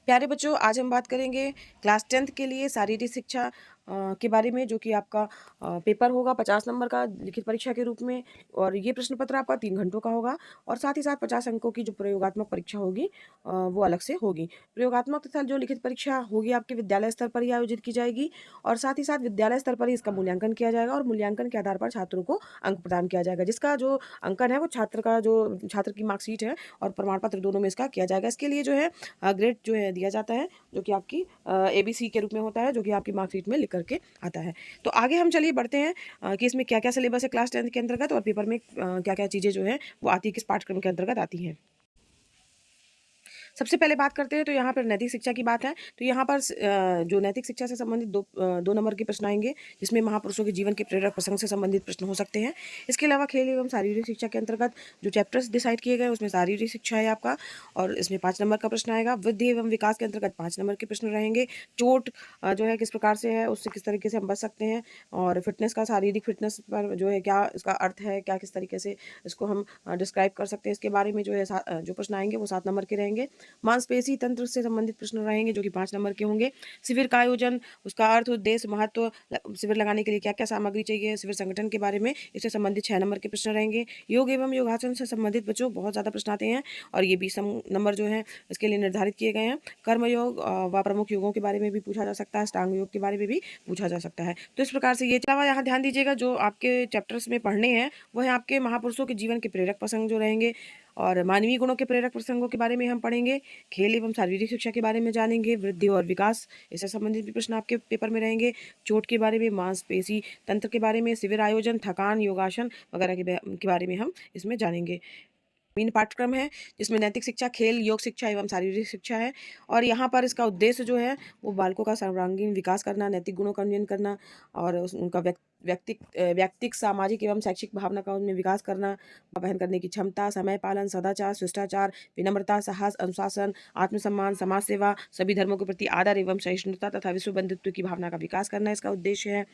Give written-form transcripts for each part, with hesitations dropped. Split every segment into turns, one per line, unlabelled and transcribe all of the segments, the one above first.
प्यारे बच्चों, आज हम बात करेंगे क्लास 10th के लिए शारीरिक शिक्षा के बारे में, जो कि आपका पेपर होगा 50 नंबर का लिखित परीक्षा के रूप में। और ये प्रश्न पत्र आपका 3 घंटों का होगा और साथ ही साथ 50 अंकों की जो प्रयोगात्मक परीक्षा होगी वो अलग से होगी। प्रयोगात्मक तथा जो लिखित परीक्षा होगी आपके विद्यालय स्तर पर ही आयोजित की जाएगी और साथ ही साथ विद्यालय स्तर पर ही इसका मूल्यांकन किया जाएगा और मूल्यांकन के आधार पर छात्रों को अंक प्रदान किया जाएगा। जिसका जो अंकन है वो छात्र की मार्कशीट है और प्रमाण पत्र दोनों में इसका किया जाएगा। इसके लिए जो है ग्रेड जो है दिया जाता है, जो कि आपकी ABC के रूप में होता है, जो कि आपकी मार्कशीट में लिख करके आता है। तो आगे हम चलिए बढ़ते हैं कि इसमें क्या क्या सिलेबस है क्लास 10th के अंतर्गत और पेपर में क्या क्या चीज़ें जो है वो आती है, किस पाठ्यक्रम के अंतर्गत आती हैं। सबसे पहले बात करते हैं तो यहाँ पर नैतिक शिक्षा की बात है। तो यहाँ पर जो नैतिक शिक्षा से संबंधित दो नंबर के प्रश्न आएंगे, जिसमें महापुरुषों के जीवन के प्रेरक प्रसंग से संबंधित प्रश्न हो सकते हैं। इसके अलावा खेल एवं शारीरिक शिक्षा के अंतर्गत जो चैप्टर्स डिसाइड किए गए उसमें शारीरिक शिक्षा है आपका, और इसमें 5 नंबर का प्रश्न आएगा। वृद्धि एवं विकास के अंतर्गत 5 नंबर के प्रश्न रहेंगे। चोट जो है किस प्रकार से है, उससे किस तरीके से हम बच सकते हैं, और फिटनेस का, शारीरिक फिटनेस पर जो है क्या इसका अर्थ है, क्या किस तरीके से इसको हम डिस्क्राइब कर सकते हैं, इसके बारे में जो है जो प्रश्न आएंगे वो 7 नंबर के रहेंगे। मांसपेशी तंत्र से संबंधित प्रश्न रहेंगे, जो कि 5 नंबर के होंगे। शिविर का आयोजन, उसका अर्थ, उद्देश्य, महत्व, शिविर लगाने के लिए क्या क्या सामग्री चाहिए, शिविर संगठन के बारे में, इससे संबंधित 6 नंबर के प्रश्न रहेंगे। योग एवं योगासन से संबंधित बच्चों बहुत ज़्यादा प्रश्न आते हैं और ये 20 नंबर जो है इसके लिए निर्धारित किए गए हैं। कर्मयोग व प्रमुख योगों के बारे में भी पूछा जा सकता है, अष्टांग योग के बारे में भी पूछा जा सकता है। तो इस प्रकार से ये अलावा यहाँ ध्यान दीजिएगा, जो आपके चैप्टर्स में पढ़ने हैं वो है आपके महापुरुषों के जीवन के प्रेरक प्रसंग जो रहेंगे, और मानवीय गुणों के प्रेरक प्रसंगों के बारे में हम पढ़ेंगे। खेल एवं शारीरिक शिक्षा के बारे में जानेंगे। वृद्धि और विकास, इससे संबंधित भी प्रश्न आपके पेपर में रहेंगे। चोट के बारे में, मांसपेशी तंत्र के बारे में, शिविर आयोजन, थकान, योगासन वगैरह के बारे में हम इसमें जानेंगे। मेन पाठ्यक्रम है जिसमें नैतिक शिक्षा, खेल, योग शिक्षा एवं शारीरिक शिक्षा है। और यहाँ पर इसका उद्देश्य जो है वो बालकों का सर्वांगीण विकास करना, नैतिक गुणों का उन्नयन करना और उनका व्यक्तिक, सामाजिक एवं शैक्षिक भावना का उनमें विकास करना, वहन करने की क्षमता, समय पालन, सदाचार, शिष्टाचार, विनम्रता, साहस, अनुशासन, आत्मसम्मान, समाज सेवा, सभी धर्मों के प्रति आदर एवं सहिष्णुता तथा विश्व बंधुत्व की भावना का विकास करना इसका उद्देश्य है।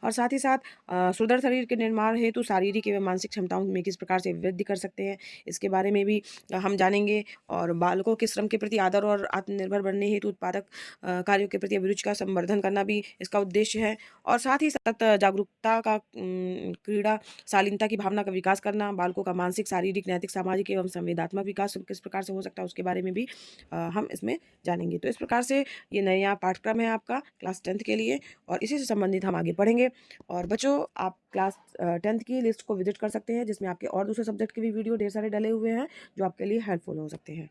और साथ ही साथ सुदृढ़ शरीर के निर्माण हेतु शारीरिक एवं मानसिक क्षमताओं में किस प्रकार से वृद्धि कर सकते हैं, इसके बारे में भी हम जानेंगे। और बालकों के श्रम के प्रति आदर और आत्मनिर्भर बनने हेतु उत्पादक कार्यों के प्रति अभिरुचि का संवर्धन करना भी इसका उद्देश्य है। और साथ ही साथ जागरूकता का, क्रीड़ा, शालीनता की भावना का विकास करना, बालकों का मानसिक, शारीरिक, नैतिक, सामाजिक एवं संवेदनात्मक विकास किस प्रकार से हो सकता है उसके बारे में भी हम इसमें जानेंगे। तो इस प्रकार से ये नया पाठ्यक्रम है आपका क्लास 10th के लिए, और इसी से संबंधित हम आगे पढ़ेंगे। और बच्चों, आप क्लास 10th की लिस्ट को विजिट कर सकते हैं, जिसमें आपके और दूसरे सब्जेक्ट के भी वीडियो ढेर सारे डले हुए हैं जो आपके लिए हेल्पफुल हो सकते हैं।